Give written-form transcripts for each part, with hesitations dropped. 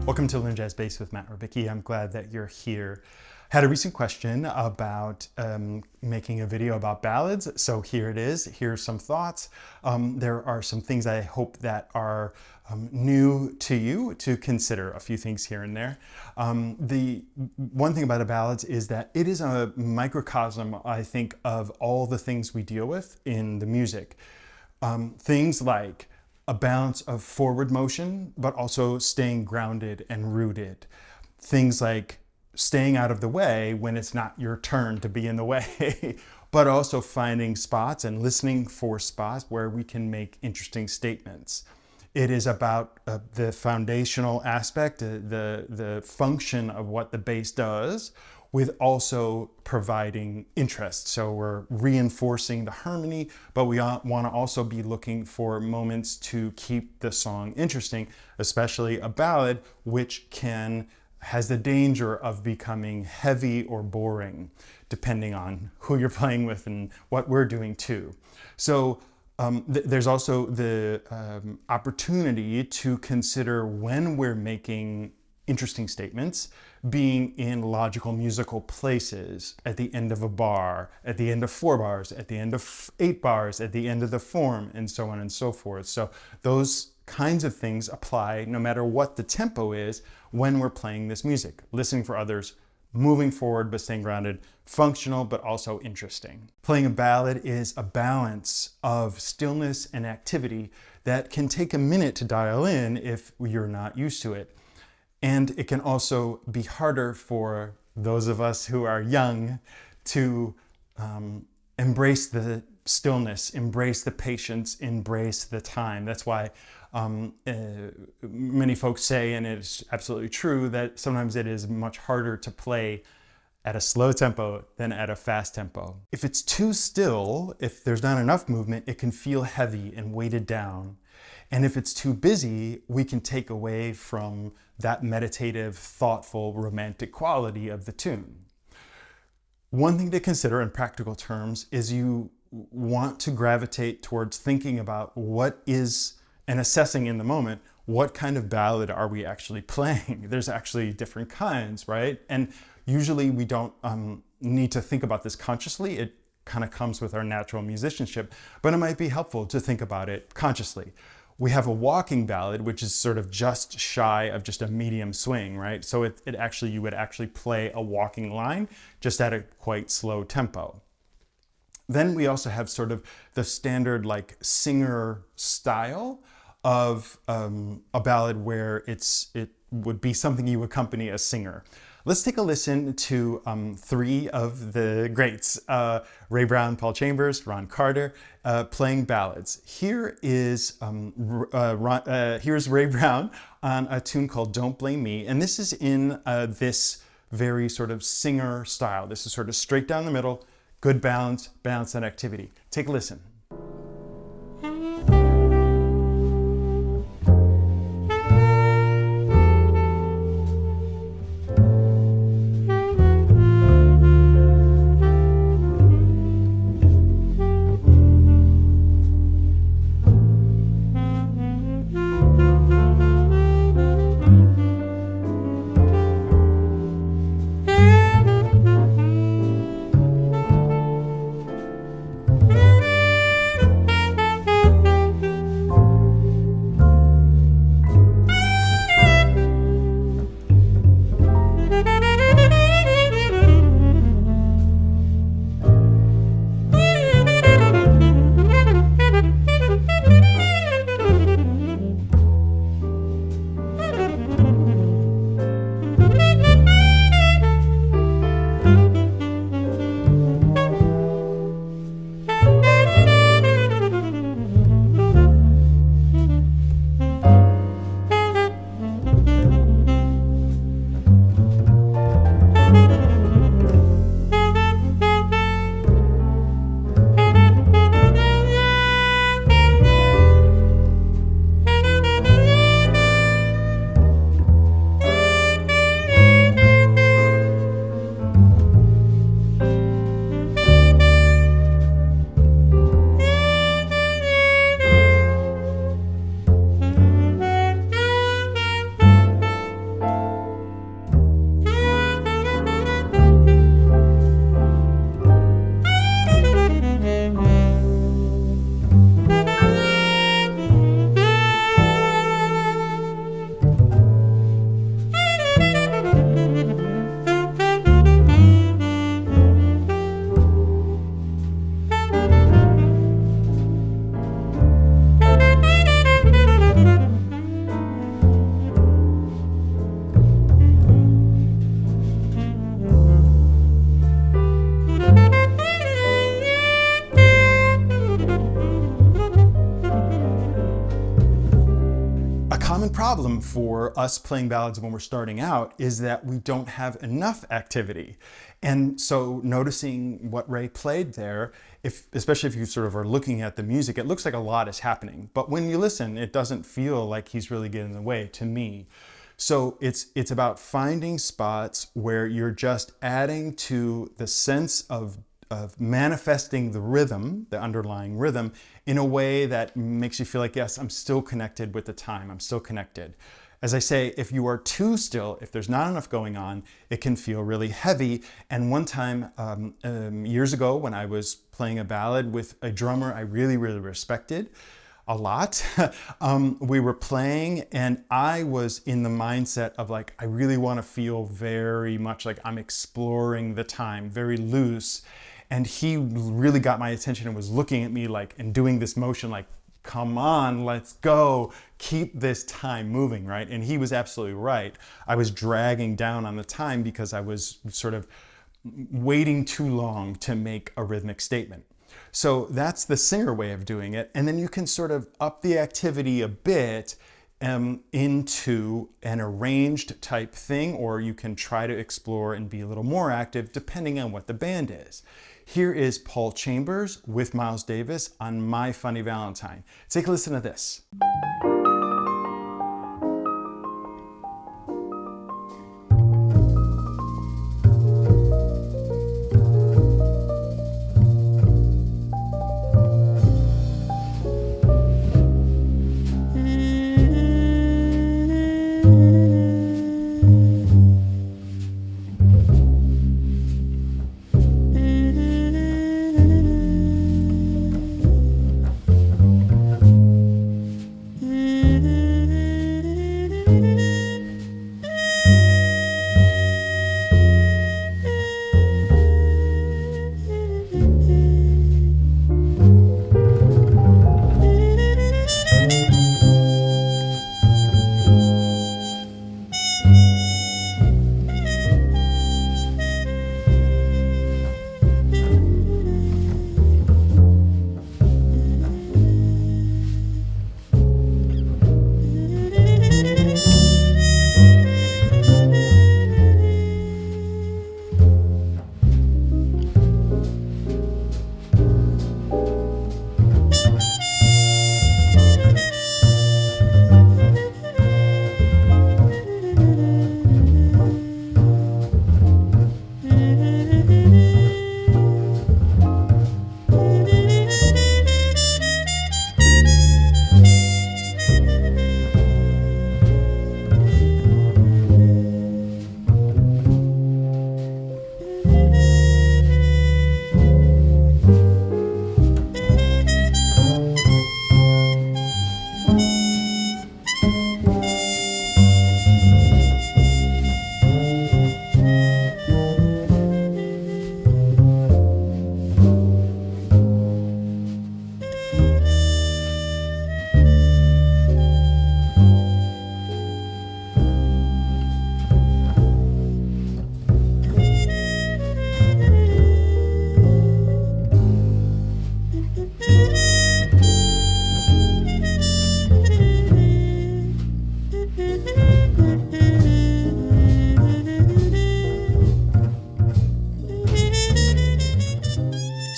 Welcome to Learn Jazz Bass with Matt Rubicki. I'm glad that you're here. Had a recent question about making a video about ballads, so here it is. Here's some thoughts. There are some things I hope that are new to you to consider, a few things here and there. The one thing about the ballads is that it is a microcosm, I think, of all the things we deal with in the music. Things like a balance of forward motion, but also staying grounded and rooted. Things like staying out of the way when it's not your turn to be in the way, but also finding spots and listening for spots where we can make interesting statements. It is about the foundational aspect, the function of what the bass does, with also providing interest. So we're reinforcing the harmony, but we want to also be looking for moments to keep the song interesting, especially a ballad, which has the danger of becoming heavy or boring, depending on who you're playing with and what we're doing too. So there's also the opportunity to consider, when we're making interesting statements, being in logical musical places, at the end of a bar, at the end of 4 bars, at the end of 8 bars, at the end of the form, and so on and so forth. So those kinds of things apply no matter what the tempo is when we're playing this music. Listening for others, moving forward but staying grounded, functional but also interesting. Playing a ballad is a balance of stillness and activity that can take a minute to dial in if you're not used to it. And it can also be harder for those of us who are young to embrace the stillness, embrace the patience, embrace the time. That's why many folks say, and it's absolutely true, that sometimes it is much harder to play at a slow tempo than at a fast tempo. If it's too still, if there's not enough movement, it can feel heavy and weighted down. And if it's too busy, we can take away from that meditative, thoughtful, romantic quality of the tune. One thing to consider in practical terms is you want to gravitate towards thinking about what is, and assessing in the moment, what kind of ballad are we actually playing? There's actually different kinds, right? And usually we don't need to think about this consciously. It kind of comes with our natural musicianship, but it might be helpful to think about it consciously. We have a walking ballad, which is sort of just shy of just a medium swing, right? So you would actually play a walking line just at a quite slow tempo. Then we also have sort of the standard like singer style of a ballad where it would be something you accompany a singer. Let's take a listen to 3 of the greats, Ray Brown, Paul Chambers, Ron Carter, playing ballads. Here's Ray Brown on a tune called Don't Blame Me, and this is in this very sort of singer style. This is sort of straight down the middle, good balance and activity. Take a listen. common problem for us playing ballads when we're starting out is that we don't have enough activity. And so noticing what Ray played there, especially if you sort of are looking at the music, it looks like a lot is happening. But when you listen, it doesn't feel like he's really getting in the way to me. So it's about finding spots where you're just adding to the sense of manifesting the rhythm, the underlying rhythm, in a way that makes you feel like, yes, I'm still connected with the time, I'm still connected. As I say, if you are too still, if there's not enough going on, it can feel really heavy. And one time, years ago, when I was playing a ballad with a drummer I really, really respected a lot, we were playing and I was in the mindset of like, I really want to feel very much like I'm exploring the time, very loose. And he really got my attention and was looking at me like, and doing this motion like, come on, let's go, keep this time moving, right? And he was absolutely right. I was dragging down on the time because I was sort of waiting too long to make a rhythmic statement. So that's the singer way of doing it. And then you can sort of up the activity a bit into an arranged type thing, or you can try to explore and be a little more active depending on what the band is. Here is Paul Chambers with Miles Davis on My Funny Valentine. Take a listen to this.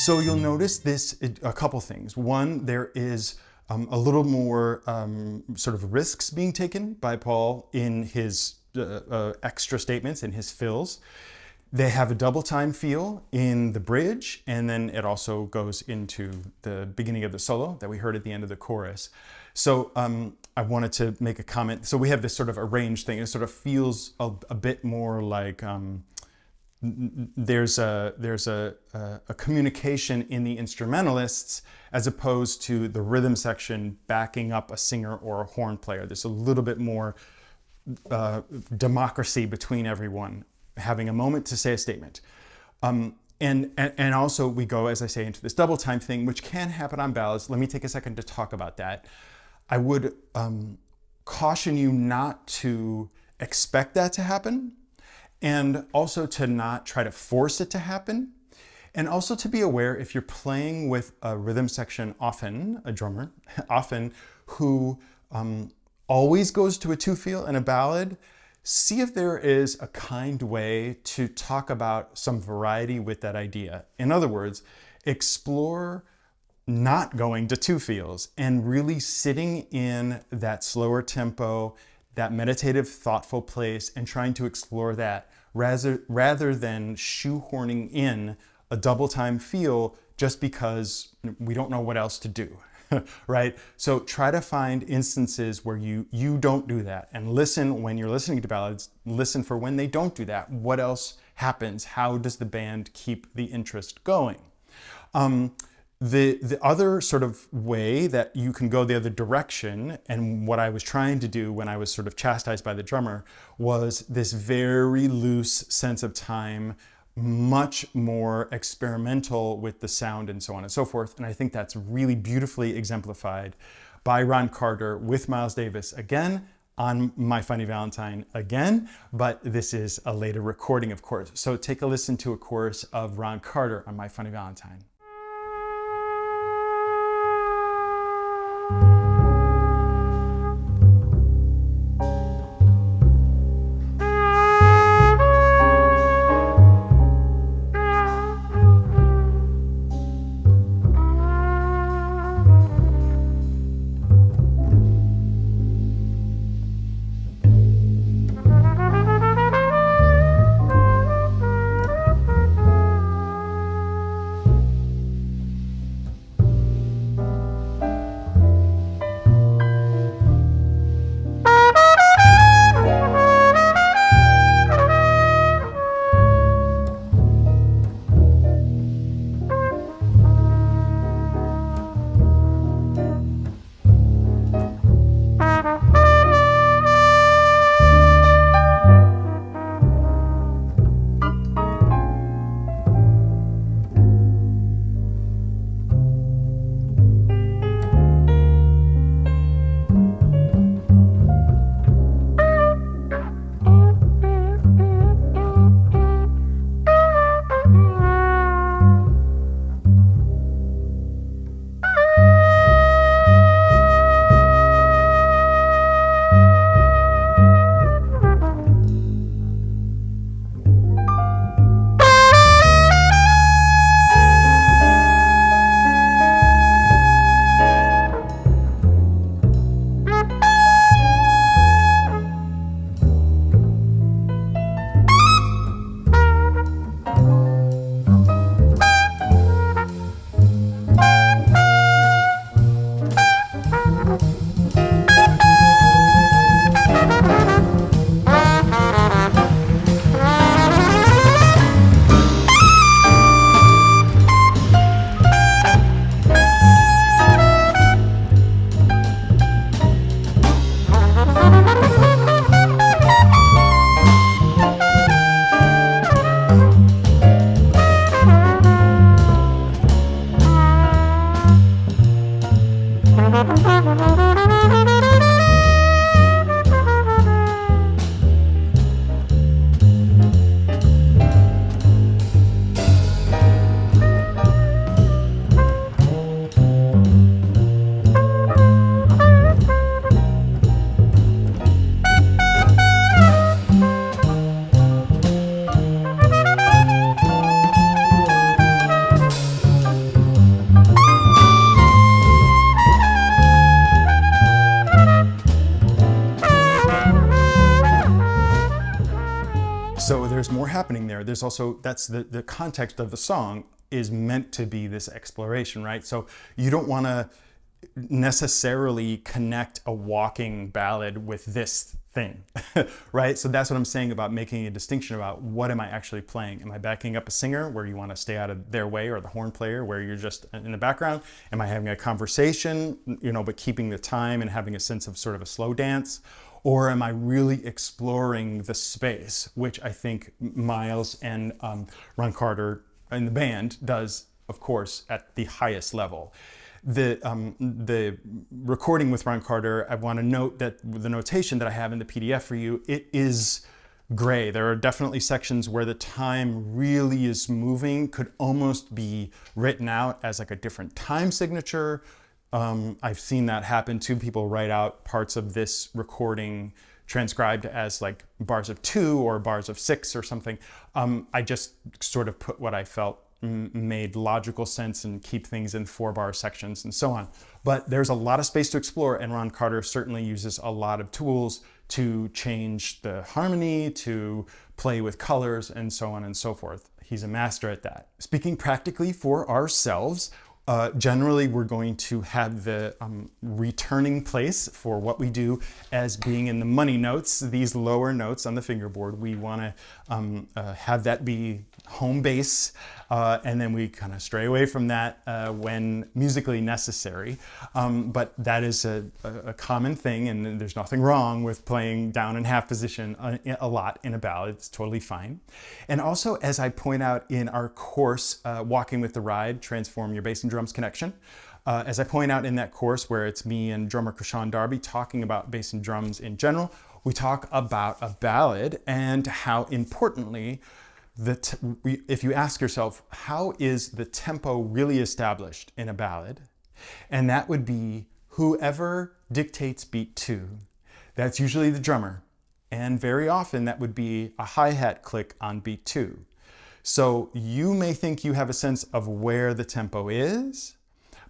So you'll notice this, a couple things. One, there is a little more sort of risks being taken by Paul in his extra statements, in his fills. They have a double time feel in the bridge, and then it also goes into the beginning of the solo that we heard at the end of the chorus. So I wanted to make a comment. So we have this sort of arranged thing. It sort of feels a bit more like there's a communication in the instrumentalists as opposed to the rhythm section backing up a singer or a horn player. There's a little bit more democracy between everyone having a moment to say a statement. And also we go, as I say, into this double time thing, which can happen on ballads. Let me take a second to talk about that. I would caution you not to expect that to happen, and also to not try to force it to happen. And also to be aware, if you're playing with a rhythm section often, a drummer, often, who always goes to a 2-feel in a ballad, see if there is a kind way to talk about some variety with that idea. In other words, explore not going to 2-feels and really sitting in that slower tempo, that meditative, thoughtful place, and trying to explore that rather than shoehorning in a double time feel just because we don't know what else to do. Right? So try to find instances where you don't do that, and listen when you're listening to ballads, listen for when they don't do that. What else happens? How does the band keep the interest going? The other sort of way that you can go the other direction, and what I was trying to do when I was sort of chastised by the drummer, was this very loose sense of time, much more experimental with the sound and so on and so forth. And I think that's really beautifully exemplified by Ron Carter with Miles Davis again on My Funny Valentine again, but this is a later recording, of course. So take a listen to a chorus of Ron Carter on My Funny Valentine. So there's more happening there. There's also, that's the context of the song is meant to be this exploration, right? So you don't want to necessarily connect a walking ballad with this thing, right? So that's what I'm saying about making a distinction about what am I actually playing? Am I backing up a singer where you want to stay out of their way, or the horn player where you're just in the background? Am I having a conversation, you know, but keeping the time and having a sense of sort of a slow dance? Or am I really exploring the space, which I think Miles and Ron Carter and the band does, of course, at the highest level. The recording with Ron Carter, I want to note that the notation that I have in the PDF for you, it is gray. There are definitely sections where the time really is moving, could almost be written out as like a different time signature. I've seen that happen too. People write out parts of this recording transcribed as like bars of 2 or bars of 6 or something. I just sort of put what I felt made logical sense and keep things in 4-bar sections and so on. But there's a lot of space to explore, and Ron Carter certainly uses a lot of tools to change the harmony, to play with colors, and so on and so forth. He's a master at that. Speaking practically for ourselves, generally we're going to have the returning place for what we do as being in the money notes, these lower notes on the fingerboard. We want to have that be home base, and then we kind of stray away from that when musically necessary. But that is a common thing, and there's nothing wrong with playing down in half position a lot in a ballad. It's totally fine. And also, as I point out in our course, Walking with the Ride, Transform Your Bass and Drums Connection, as I point out in that course where it's me and drummer Krishan Darby talking about bass and drums in general, we talk about a ballad and how importantly, if you ask yourself, how is the tempo really established in a ballad? And that would be whoever dictates beat 2. That's usually the drummer. And very often that would be a hi-hat click on beat 2. So you may think you have a sense of where the tempo is,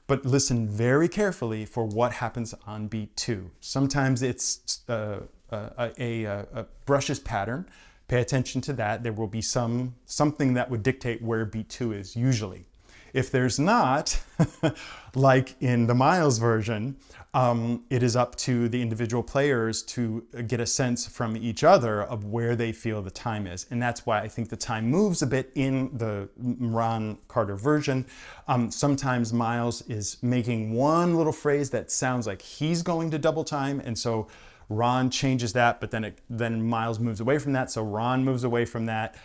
but listen very carefully for what happens on beat 2. Sometimes it's a brushes pattern. Pay attention to that. There will be something that would dictate where beat 2 is usually. If there's not, like in the Miles version, it is up to the individual players to get a sense from each other of where they feel the time is. And that's why I think the time moves a bit in the Ron Carter version. Sometimes Miles is making one little phrase that sounds like he's going to double time, and so Ron changes that, but then Miles moves away from that, so Ron moves away from that.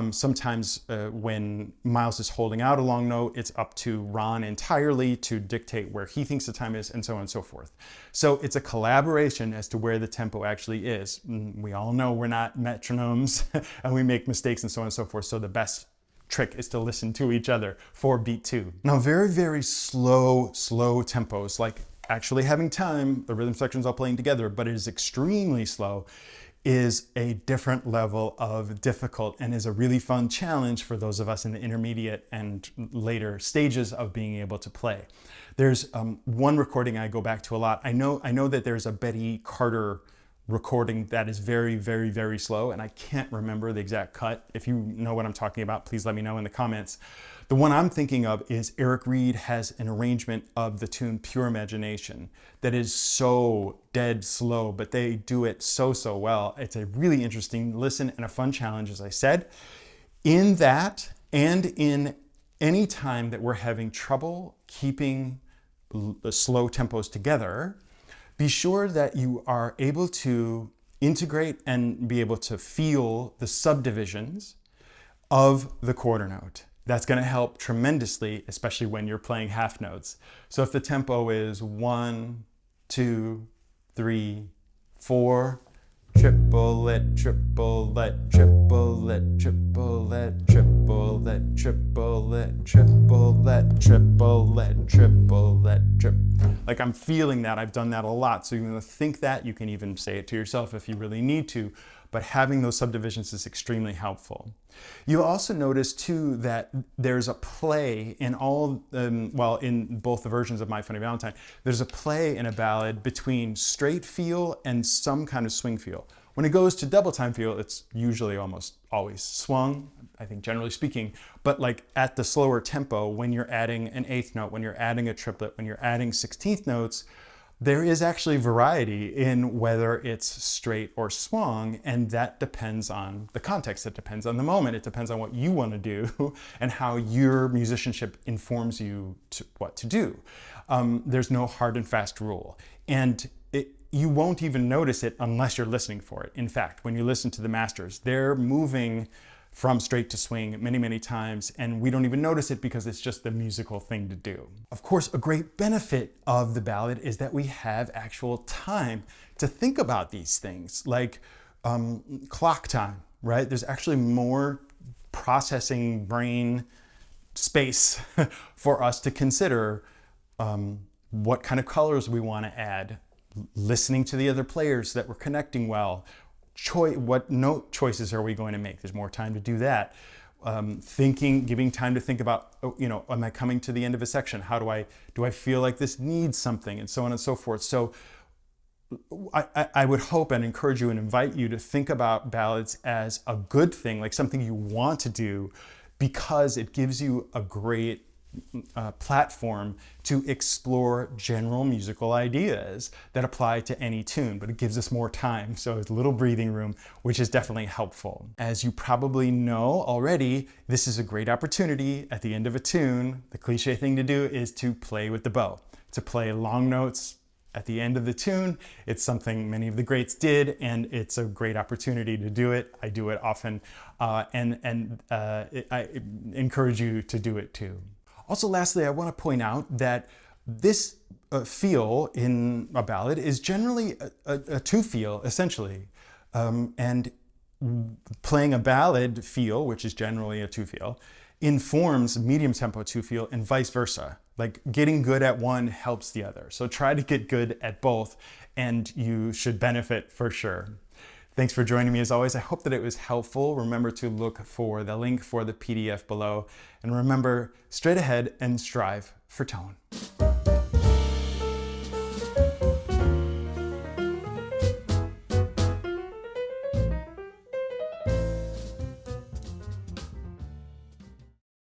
Sometimes when Miles is holding out a long note, it's up to Ron entirely to dictate where he thinks the time is, and so on and so forth. So it's a collaboration as to where the tempo actually is. We all know we're not metronomes and we make mistakes and so on and so forth, so the best trick is to listen to each other for beat 2. Now very, very slow tempos, like actually having time, the rhythm sections all playing together, but it is extremely slow, is a different level of difficult and is a really fun challenge for those of us in the intermediate and later stages of being able to play. There's one recording I go back to a lot. I know that there's a Betty Carter recording that is very, very, very slow, and I can't remember the exact cut. If you know what I'm talking about, please let me know in the comments. The one I'm thinking of is Eric Reed has an arrangement of the tune Pure Imagination that is so dead slow, but they do it so well. It's a really interesting listen and a fun challenge, as I said. In that, and in any time that we're having trouble keeping the slow tempos together, be sure that you are able to integrate and be able to feel the subdivisions of the quarter note. That's going to help tremendously, especially when you're playing half notes. So if the tempo is 1, 2, 3, 4, triplet, triplet, triplet, triplet, triplet, triplet, triplet, triplet, triplet. Like I'm feeling that. I've done that a lot. So you're going to think that. You can even say it to yourself if you really need to. But having those subdivisions is extremely helpful. You'll also notice too that there's a play in in both the versions of My Funny Valentine, there's a play in a ballad between straight feel and some kind of swing feel. When it goes to double time feel, it's usually almost always swung, I think generally speaking, but like at the slower tempo, when you're adding an 8th note, when you're adding a triplet, when you're adding 16th notes, there is actually variety in whether it's straight or swung, and that depends on the context, it depends on the moment, it depends on what you want to do and how your musicianship informs you to what to do. There's no hard and fast rule, and you won't even notice it unless you're listening for it. In fact, when you listen to the masters, they're moving from straight to swing many times, and we don't even notice it because it's just the musical thing to do. Of course, a great benefit of the ballad is that we have actual time to think about these things, like clock time, right? There's actually more processing brain space for us to consider what kind of colors we want to add, listening to the other players that we're connecting well, what note choices are we going to make? There's more time to do that. Giving time to think about, am I coming to the end of a section? Do I feel like this needs something, and so on and so forth. So I would hope and encourage you and invite you to think about ballads as a good thing, like something you want to do, because it gives you a great platform to explore general musical ideas that apply to any tune, but it gives us more time. So it's a little breathing room, which is definitely helpful. As you probably know already, this is a great opportunity at the end of a tune. The cliche thing to do is to play with the bow, to play long notes at the end of the tune. It's something many of the greats did, and it's a great opportunity to do it. I do it often, and I encourage you to do it too. Also, lastly, I want to point out that this feel in a ballad is generally a two feel, essentially. And playing a ballad feel, which is generally a two feel, informs medium tempo two feel and vice versa. Like getting good at one helps the other. So try to get good at both and you should benefit for sure. Thanks for joining me as always. I hope that it was helpful. Remember to look for the link for the PDF below. And remember, straight ahead and strive for tone.